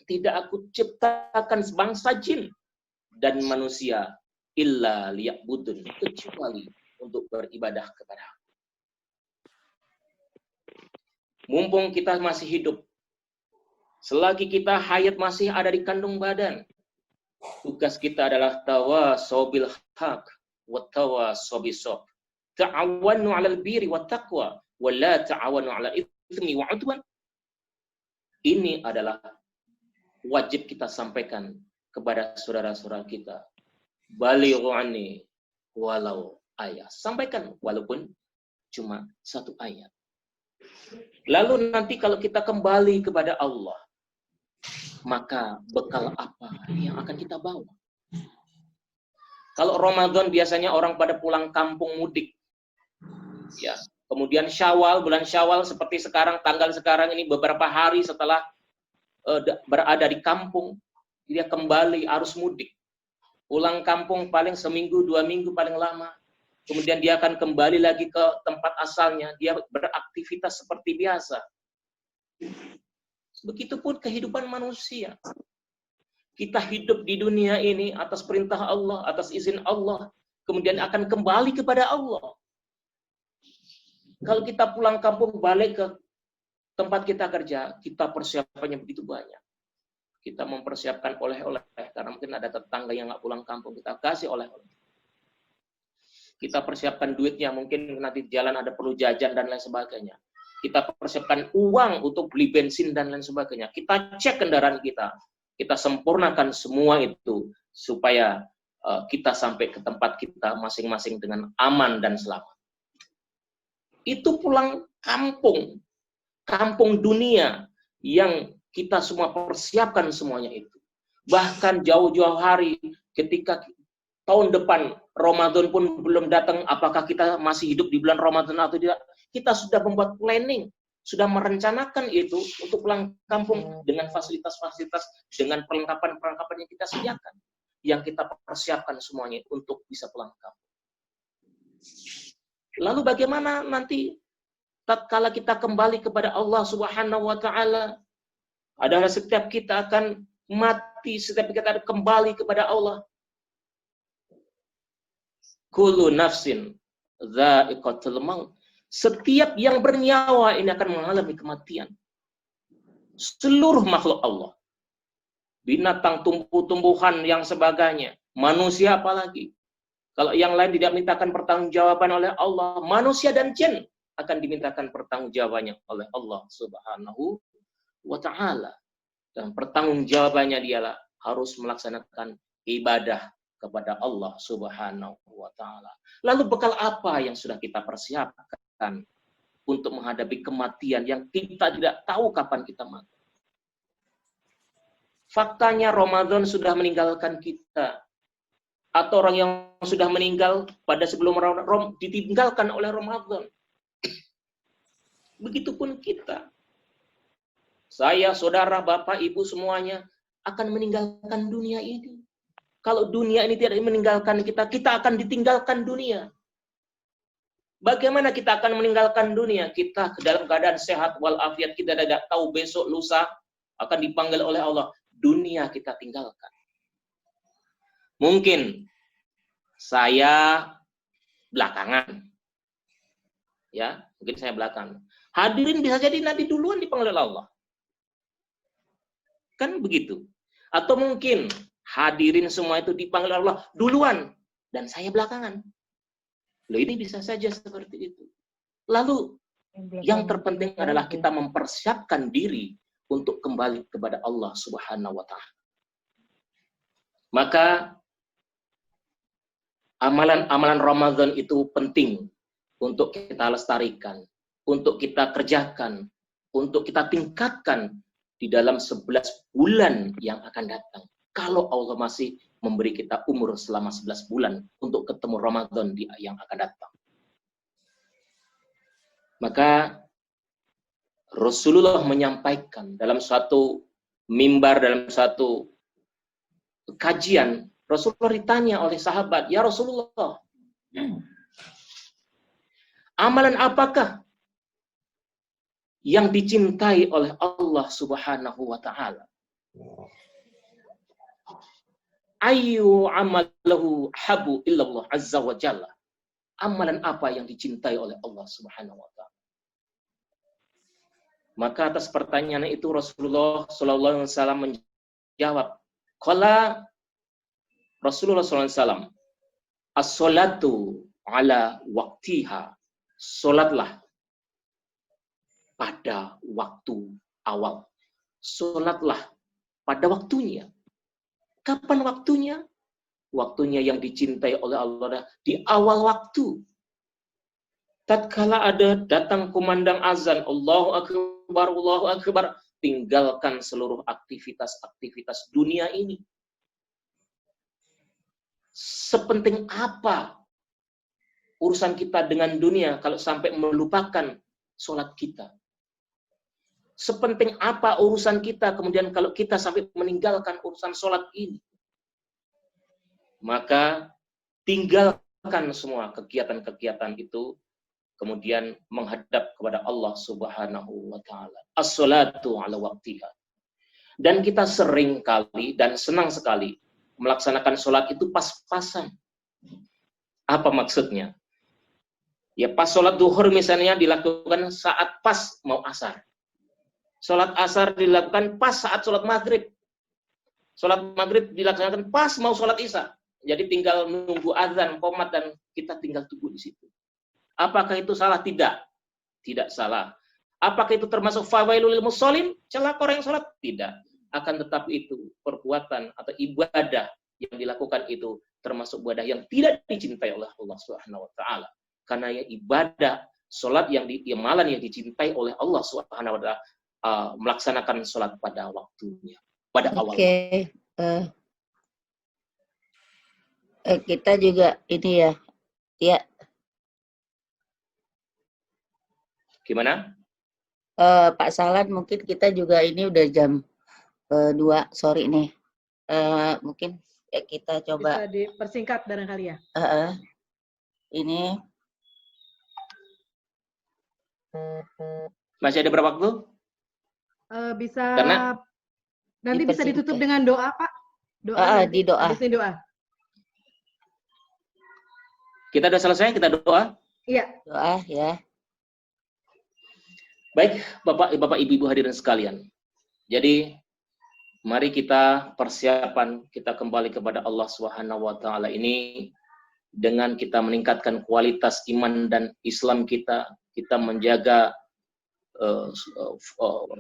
Tidak aku ciptakan sebangsa jin dan manusia illa liya'budun, kecuali untuk beribadah kepada Aku. Mumpung kita masih hidup, selagi kita hayat masih ada di kandung badan, tugas kita adalah tawasobil haq wa tawasobis sob. Ta'awanu 'alal birri wat taqwa wa la ta'awanu 'alal itsmi wa 'udwan. Ini adalah wajib kita sampaikan kepada saudara-saudara kita. Balighu anni walau ayat. Sampaikan walaupun cuma satu ayat. Lalu nanti kalau kita kembali kepada Allah, maka bekal apa yang akan kita bawa? Kalau Ramadan biasanya orang pada pulang kampung mudik. Ya, kemudian Syawal, bulan Syawal seperti sekarang, tanggal sekarang ini beberapa hari setelah berada di kampung, dia kembali arus mudik. Pulang kampung paling seminggu, 2 minggu paling lama. Kemudian dia akan kembali lagi ke tempat asalnya. Dia beraktivitas seperti biasa. Begitupun kehidupan manusia. Kita hidup di dunia ini atas perintah Allah, atas izin Allah. Kemudian akan kembali kepada Allah. Kalau kita pulang kampung balik ke tempat kita kerja, kita persiapannya begitu banyak. Kita mempersiapkan oleh-oleh. Karena mungkin ada tetangga yang nggak pulang kampung, kita kasih oleh-oleh. Kita persiapkan duitnya, mungkin nanti di jalan ada perlu jajan dan lain sebagainya. Kita persiapkan uang untuk beli bensin dan lain sebagainya. Kita cek kendaraan kita. Kita sempurnakan semua itu supaya kita sampai ke tempat kita masing-masing dengan aman dan selamat. Itu pulang kampung. Kampung dunia yang kita semua persiapkan semuanya itu. Bahkan jauh-jauh hari ketika tahun depan Ramadan pun belum datang, apakah kita masih hidup di bulan Ramadan atau tidak, kita sudah membuat planning, sudah merencanakan itu untuk pulang kampung dengan fasilitas-fasilitas, dengan perlengkapan-perlengkapan yang kita sediakan, yang kita persiapkan semuanya untuk bisa pulang kampung. Lalu bagaimana nanti tatkala kita kembali kepada Allah Subhanahu wa taala? Adalah setiap kita akan mati, setiap kita akan kembali kepada Allah. Kullu nafsin dha'iqatul maut. Setiap yang bernyawa ini akan mengalami kematian. Seluruh makhluk Allah. Binatang, tumbuh-tumbuhan yang sebagainya. Manusia apalagi. Kalau yang lain tidak mintakan pertanggungjawaban oleh Allah, manusia dan jin akan dimintakan pertanggungjawabannya oleh Allah Subhanahu wa ta'ala. Dan pertanggungjawabannya dialah harus melaksanakan ibadah kepada Allah Subhanahu wa ta'ala. Lalu bekal apa yang sudah kita persiapkan untuk menghadapi kematian yang kita tidak tahu kapan kita mati? Faktanya Ramadan sudah meninggalkan kita. Atau orang yang sudah meninggal pada sebelum Ramadan ditinggalkan oleh Ramadan. Begitupun kita. Saya, saudara, bapak, ibu semuanya akan meninggalkan dunia ini. Kalau dunia ini tidak meninggalkan kita, kita akan ditinggalkan dunia. Bagaimana kita akan meninggalkan dunia? Kita dalam keadaan sehat walafiat, kita tidak tahu besok lusa akan dipanggil oleh Allah. Dunia kita tinggalkan. Mungkin saya belakangan. Ya, mungkin saya belakangan. Hadirin bisa jadi nanti duluan dipanggil oleh Allah. Kan begitu. Atau mungkin hadirin semua itu dipanggil Allah duluan dan saya belakangan. Loh, ini bisa saja seperti itu. Lalu yang terpenting adalah kita mempersiapkan diri untuk kembali kepada Allah Subhanahu wa Ta'ala. Maka amalan-amalan Ramadan itu penting untuk kita lestarikan, untuk kita kerjakan, untuk kita tingkatkan di dalam 11 bulan yang akan datang. Kalau Allah masih memberi kita umur selama 11 bulan untuk ketemu Ramadan yang akan datang. Maka Rasulullah menyampaikan dalam suatu mimbar, dalam suatu kajian, Rasulullah ditanya oleh sahabat, "Ya Rasulullah, amalan apakah yang dicintai oleh Allah Subhanahu wa Ta'ala? Ayyu amalahu habu illallah azza wa jalla." Amalan apa yang dicintai oleh Allah Subhanahu wa Ta'ala? Maka atas pertanyaan itu Rasulullah sallallahu alaihi wasallam menjawab, qala Rasulullah sallallahu alaihi wasallam, as-salatu ala waqtiha. Salatlah pada waktu awal. Salatlah pada waktunya. Kapan waktunya? Waktunya yang dicintai oleh Allah di awal waktu. Tatkala ada datang kumandang azan, Allahu Akbar, tinggalkan seluruh aktivitas-aktivitas dunia ini. Sepenting apa urusan kita dengan dunia kalau sampai melupakan sholat kita? Sepenting apa urusan kita kemudian kalau kita sampai meninggalkan urusan sholat ini? Maka tinggalkan semua kegiatan-kegiatan itu, kemudian menghadap kepada Allah Subhanahu wa Ta'ala. As-salatu ala waqtiha. Dan kita sering kali dan senang sekali melaksanakan sholat itu pas-pasan. Apa maksudnya? Ya pas sholat duhur misalnya dilakukan saat pas mau asar. Sholat asar dilakukan pas saat sholat maghrib. Sholat maghrib dilaksanakan pas mau sholat isya. Jadi tinggal menunggu azan, qomat, dan kita tinggal tunggu di situ. Apakah itu salah? Tidak. Tidak salah. Apakah itu termasuk fawailul lil musallin? Celaka orang yang sholat? Tidak. Akan tetapi itu perbuatan atau ibadah yang dilakukan itu termasuk ibadah yang tidak dicintai oleh Allah Subhanahu wa Ta'ala. Karena ya ibadah sholat yang amalan yang dicintai oleh Allah Subhanahu wa Ta'ala, melaksanakan sholat pada waktunya, pada awal. Oke. Kita juga ini ya. Gimana? Pak Salan, mungkin kita juga ini udah jam 2 sore nih. Mungkin ya kita coba bisa dipersingkat barangkali ya. Ini Masih ada berapa waktu? Bisa Karena nanti bisa dipersingkat. ditutup dengan doa, Pak. Doa di doa. Habis ini doa. Kita sudah selesai, kita doa. Iya. Doa ya. Baik, Bapak, Ibu hadirin sekalian. Jadi, mari kita persiapan, kita kembali kepada Allah Subhanahu wa Ta'ala ini dengan kita meningkatkan kualitas iman dan Islam kita menjaga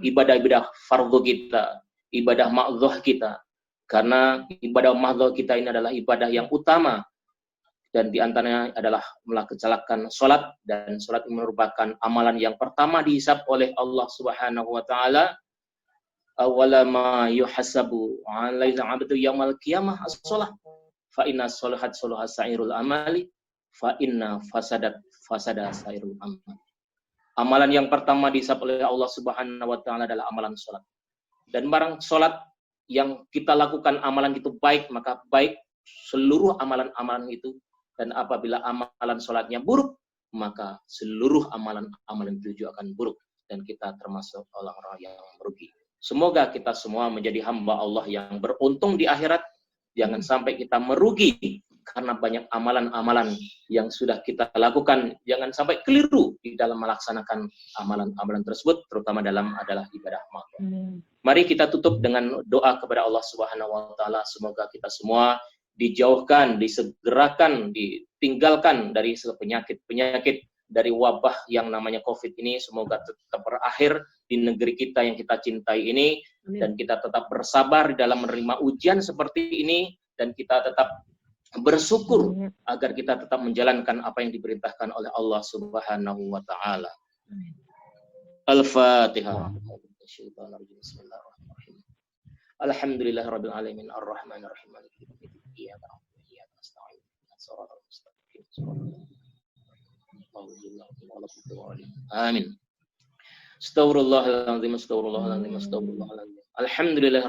ibadah-ibadah fardhu kita, ibadah ma'dhuh kita. Karena ibadah ma'dhuh kita ini adalah ibadah yang utama. Dan di antaranya adalah melaksanakan sholat, dan sholat merupakan amalan yang pertama dihisab oleh Allah Subhanahu wa Ta'ala. Awwala ma yuhasabu 'alaihi 'abdu yaumal qiyamah as-shalah fa inna sholahat sholaha sa'irul amali fa inna fasada sa'irul amal. Amalan yang pertama dihisab oleh Allah Subhanahu wa Ta'ala adalah amalan sholat. Dan barang sholat yang kita lakukan amalan itu baik, maka baik seluruh amalan-amalan itu. Dan apabila amalan sholatnya buruk, maka seluruh amalan-amalan itu juga akan buruk. Dan kita termasuk orang-orang yang merugi. Semoga kita semua menjadi hamba Allah yang beruntung di akhirat. Jangan sampai kita merugi karena banyak amalan-amalan yang sudah kita lakukan. Jangan sampai keliru di dalam melaksanakan amalan-amalan tersebut, terutama dalam adalah ibadah ma'dhuh. Mari kita tutup dengan doa kepada Allah Subhanahu wa Ta'ala. Semoga kita semua dijauhkan, disegerakan, ditinggalkan dari penyakit-penyakit, dari wabah yang namanya COVID ini. Semoga tetap berakhir di negeri kita yang kita cintai ini, dan kita tetap bersabar dalam menerima ujian seperti ini, dan kita tetap bersyukur agar kita tetap menjalankan apa yang diperintahkan oleh Allah Subhanahu wa taala. Al-Fatihah. Bismillahirrahmanirrahim. Alhamdulillahirabbil alamin arrahmanir rahim maliki yaumiddin iyyaka na'budu wa iyyaka nasta'in ihdinas siratal mustaqim Amin. Astaghfirullahaladzim, astaghfirullahaladzim, astaghfirullahaladzim. Alhamdulillah.